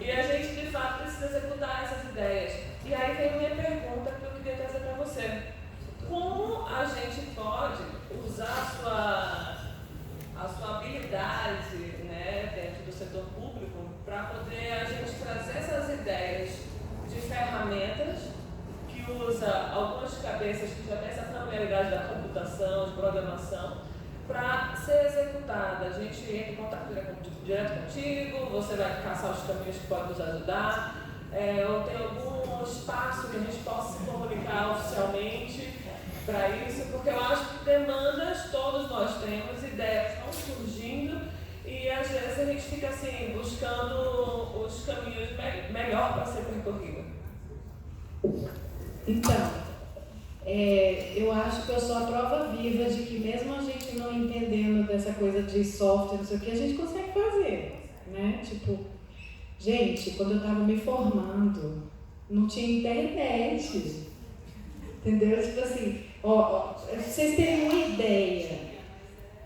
E a gente, de fato, precisa executar essas ideias. E aí vem a minha pergunta que eu queria trazer para você. Como a gente pode usar a sua habilidade, né, dentro do setor público para poder a gente trazer essas ideias de ferramentas que usa algumas cabeças que já têm essa familiaridade da computação, de programação, para ser executada? A gente entra em contato direto contigo, você vai caçar os caminhos que podem nos ajudar, ou tem algum espaço que a gente possa se comunicar oficialmente para isso, porque eu acho que demandas todos nós temos, ideias estão surgindo e às vezes a gente fica assim, buscando os caminhos melhor para ser percorrido. Então, eu acho que eu sou a prova viva de que mesmo a gente não entendendo dessa coisa de software, não sei o que, a gente consegue fazer, né? Tipo, gente, quando eu estava me formando, não tinha internet, entendeu? Tipo assim, pra vocês terem uma ideia,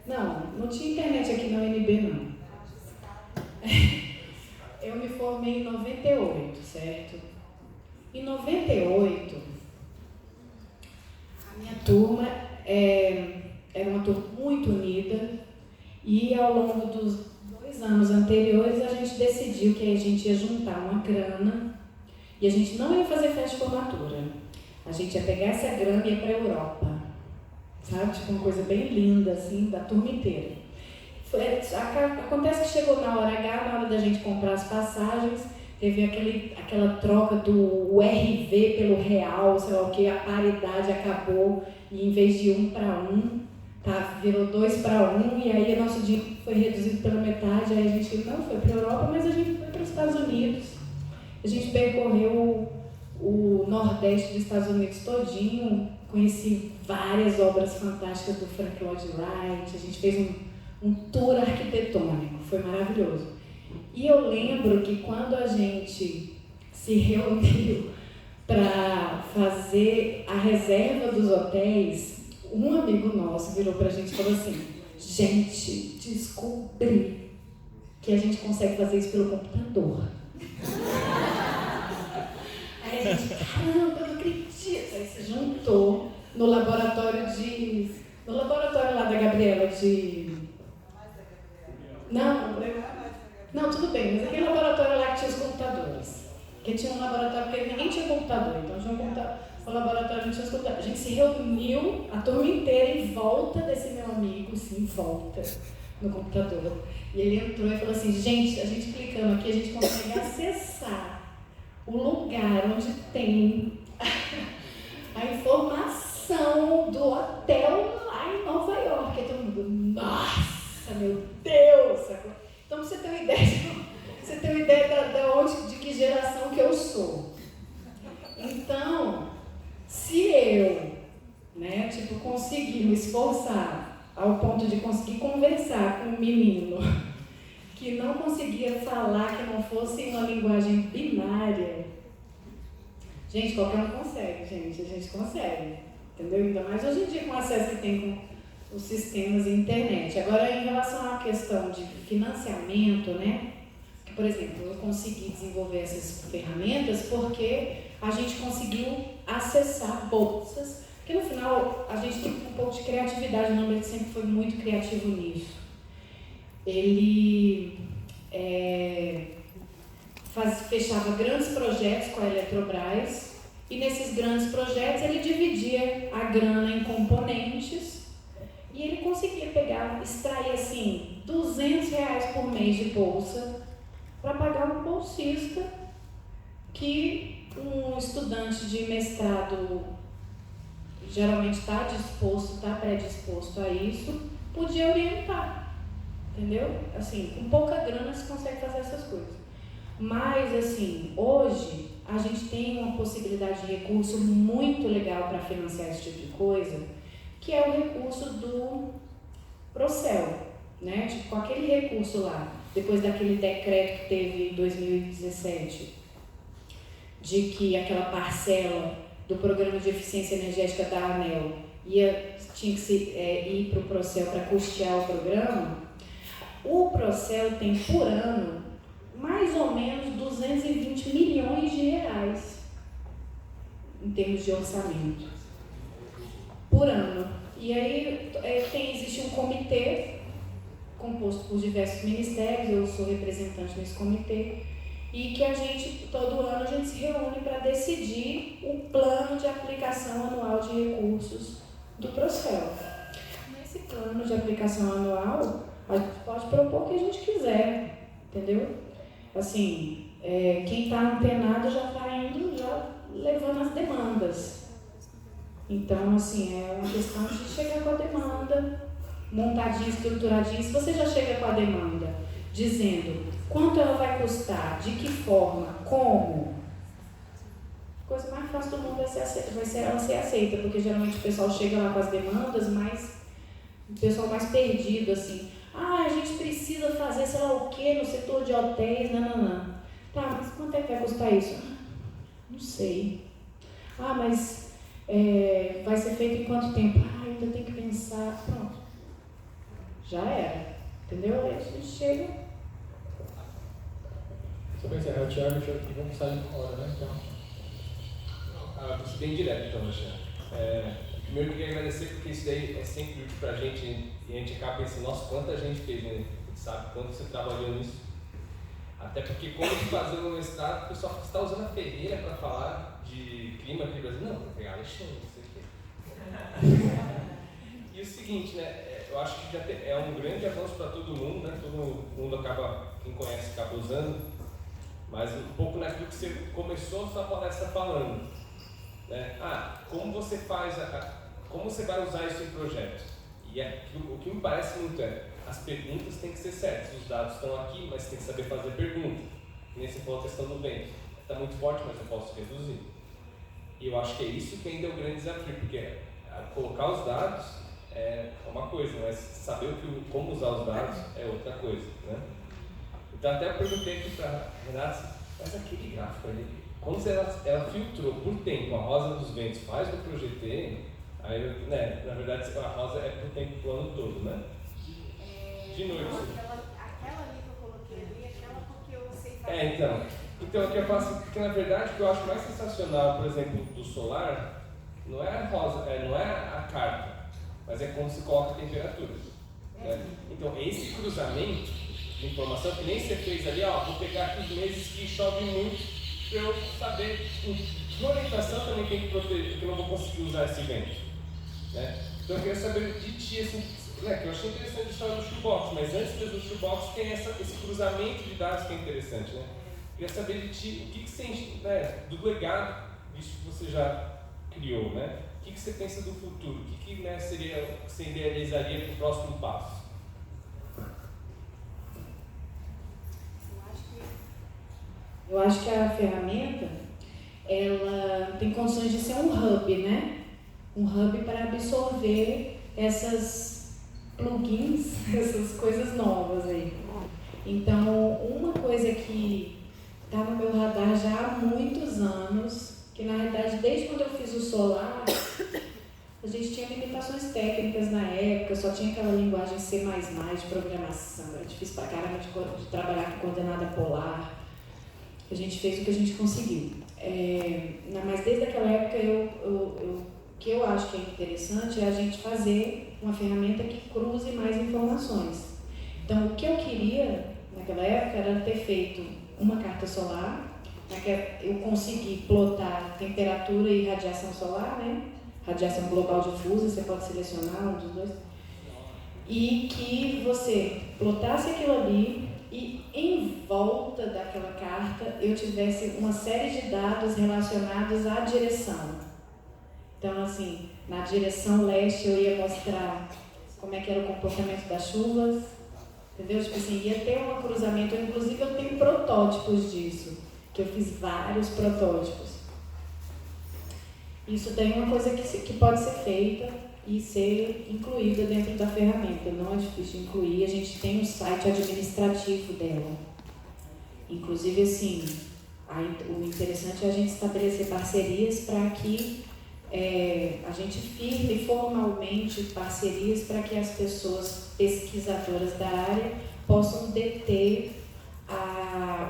não tinha internet aqui na UNB, não. Eu me formei em 98, certo? Em 98, a minha turma era uma turma muito unida e ao longo dos 2 anos anteriores a gente decidiu que a gente ia juntar uma grana e a gente não ia fazer festa de formatura. A gente ia pegar essa grana e ir para a Europa, sabe? Tipo uma coisa bem linda, assim, da turma inteira. Acontece que chegou na hora H, na hora da gente comprar as passagens, teve aquela troca do RV pelo real, sei lá o que, a paridade acabou e em vez de 1 para 1, virou 2 para 1 e aí o nosso dinheiro foi reduzido pela metade, aí a gente não foi para a Europa, mas a gente foi para os Estados Unidos. A gente percorreu o Nordeste dos Estados Unidos todinho, conheci várias obras fantásticas do Frank Lloyd Wright, a gente fez um tour arquitetônico, foi maravilhoso. E eu lembro que quando a gente se reuniu para fazer a reserva dos hotéis, um amigo nosso virou pra gente e falou assim: gente, descobri que a gente consegue fazer isso pelo computador. Aí a gente, caramba, eu não acredito. Aí se juntou no laboratório lá da Gabriela Não, tudo bem, mas aquele laboratório lá que tinha os computadores. Porque tinha um laboratório que ninguém tinha computador, então tinha um laboratório que tinha os computadores. A gente se reuniu, a turma inteira, em volta desse meu amigo, sim, em volta, no computador. E ele entrou e falou assim: gente, a gente clicando aqui, a gente consegue acessar o lugar onde tem a informação do hotel lá em Nova York. E todo mundo, nossa, meu Deus! Então, pra você ter uma ideia, de que geração que eu sou. Então, se eu, conseguir me esforçar ao ponto de conseguir conversar com um menino que não conseguia falar que não fosse uma linguagem binária, gente, qualquer um consegue, gente, a gente consegue, entendeu? Ainda mais hoje em dia com o acesso que tem com os sistemas e internet. Agora, em relação à questão de financiamento, que, por exemplo, eu consegui desenvolver essas ferramentas porque a gente conseguiu acessar bolsas, porque no final a gente tem um pouco de criatividade, o Lambert sempre foi muito criativo nisso. Ele fechava grandes projetos com a Eletrobras e nesses grandes projetos ele dividia a grana em componentes e ele conseguia extrair assim, R$200 por mês de bolsa para pagar um bolsista que um estudante de mestrado geralmente está predisposto a isso, podia orientar, entendeu? Assim, com pouca grana se consegue fazer essas coisas. Mas, assim, hoje a gente tem uma possibilidade de recurso muito legal para financiar esse tipo de coisa, que é o recurso do Procel, Tipo, aquele recurso lá, depois daquele decreto que teve em 2017, de que aquela parcela do Programa de Eficiência Energética da ANEEL tinha que ir para o Procel para custear o programa. O Procel tem por ano mais ou menos R$250 em termos de orçamento, por ano. E aí existe um comitê composto por diversos ministérios, eu sou representante nesse comitê, e que todo ano a gente se reúne para decidir o plano de aplicação anual de recursos do Prospel. Nesse plano de aplicação anual, a gente pode propor o que a gente quiser, entendeu? Assim, quem está antenado já está indo, já levando as demandas. Então, assim, é uma questão de chegar com a demanda, montadinha, estruturadinha. Se você já chega com a demanda, dizendo quanto ela vai custar, de que forma, como, a coisa mais fácil do mundo vai ser ela ser aceita, porque geralmente o pessoal chega lá com as demandas, mas o pessoal mais perdido, assim, a gente precisa fazer sei lá o que no setor de hotéis, nananã. Tá, mas quanto é que vai custar isso? Não sei. Mas vai ser feito em quanto tempo? Ainda tem que pensar. Pronto. Já era. Entendeu? Aí a gente chega. Só para encerrar, Thiago, e vamos sair de uma hora, né? Então. Vou ser bem direto, então, Alexandre. Primeiro, eu queria agradecer, porque isso daí é sempre útil para a gente, e a gente acaba pensando, nossa, quanta gente fez, né? A gente sabe quanto você trabalhou nisso. Até porque, quando você fazer o mestrado, o pessoal está usando a Ferreira para falar de clima aqui no Brasil. Não, vou pegar Alexandre, não sei o quê. E o seguinte, né? Eu acho que já é um grande avanço para todo mundo, né? Todo mundo acaba, quem conhece, acaba usando. Mas um pouco naquilo que você começou a sua palestra falando. Né? Como você faz, como você vai usar isso em projeto? E o que me parece muito as perguntas têm que ser certas. Os dados estão aqui, mas você tem que saber fazer pergunta. Nem se for a questão do vento. Está muito forte, mas eu posso reduzir. E eu acho que é isso que ainda é o grande desafio, porque colocar os dados é uma coisa, mas saber como usar os dados é outra coisa. Né? Então até eu perguntei aqui para a Renata, mas aquele gráfico ali, quando ela filtrou por tempo a rosa dos ventos, faz no Projetê, aí, né, na verdade a rosa é por tempo do ano todo, né? De noite. Aquela ali que eu coloquei ali, aquela porque eu sei fazer. Então o que eu faço, porque na verdade o que eu acho mais sensacional, por exemplo, do solar, não é a rosa, não é a carta, mas é como se coloca a temperatura. Né? Então esse cruzamento de informação que nem você fez ali, vou pegar aqui os meses que chove muito, para eu saber, de orientação também tem que proteger, porque eu não vou conseguir usar esse vento. Né? Então eu queria saber de ti, assim, né, que eu achei interessante a história do shoebox, mas antes do shoebox tem esse cruzamento de dados que é interessante. Né? Eu queria saber de ti, o que você, né, do legado, visto que você já criou, né? O que você pensa do futuro? O que né, seria o que você idealizaria para o próximo passo? Eu acho que a ferramenta, ela tem condições de ser um hub, né? Um hub para absorver essas plugins, essas coisas novas aí. Então, uma coisa que está no meu radar já há muitos anos, que na realidade desde quando eu fiz o solar, a gente tinha limitações técnicas na época, só tinha aquela linguagem C++ de programação, era difícil pra caramba de trabalhar com coordenada polar. A gente fez o que a gente conseguiu. Mas desde aquela época, o que eu acho que é interessante é a gente fazer uma ferramenta que cruze mais informações. Então, o que eu queria naquela época era ter feito uma carta solar, eu consegui plotar temperatura e radiação solar, né? Radiação global difusa, você pode selecionar um dos dois, e que você plotasse aquilo ali e em volta daquela carta eu tivesse uma série de dados relacionados à direção. Então, assim, na direção leste eu ia mostrar como é que era o comportamento das chuvas, entendeu? Tipo assim, ia ter um cruzamento, inclusive eu tenho protótipos disso, que eu fiz vários protótipos. Isso daí é uma coisa que pode ser feita e ser incluída dentro da ferramenta. Não é difícil incluir, a gente tem um site administrativo dela. Inclusive, assim, o interessante é a gente estabelecer parcerias para que a gente firme formalmente parcerias para que as pessoas pesquisadoras da área possam deter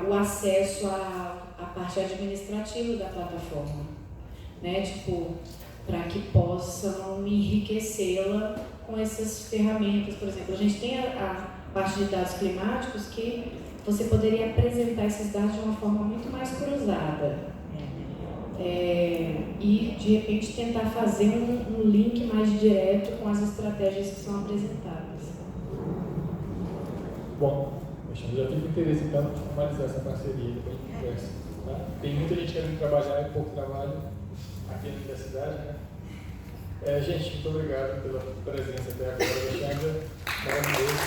o acesso à parte administrativa da plataforma. né? Tipo, para que possam enriquecê-la com essas ferramentas. Por exemplo, a gente tem a parte de dados climáticos que você poderia apresentar esses dados de uma forma muito mais cruzada. E, de repente, tentar fazer um link mais direto com as estratégias que são apresentadas. Bom, eu já tive interesse então de formalizar essa parceria depois de conversa. Tá? Tem muita gente querendo trabalhar e pouco trabalho aqui na universidade, né? Gente, muito obrigado pela presença até agora, Alexandra. Maravilhoso.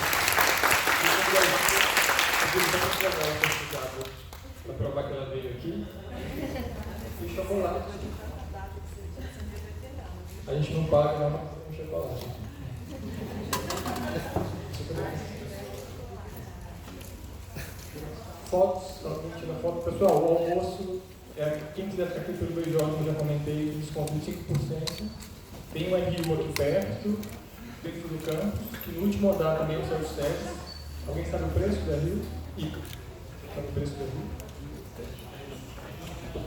Para provar que ela veio aqui. E chocolate. A gente não paga, não, mas tem chocolate. Fotos, alguém tira foto. Pessoal, o almoço, quem quiser ficar aqui pelo BJ, eu já comentei, desconto de 5%. Tem um RU aqui perto, dentro do campus, que no último andar também é o self-service. Alguém sabe o preço do RU? Ica. Sabe o preço do RU?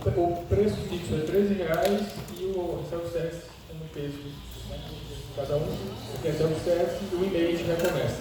O preço fixo é R$13 e o self-service é no peso. Né? Cada um quer self-service e o e-mail a gente já começa.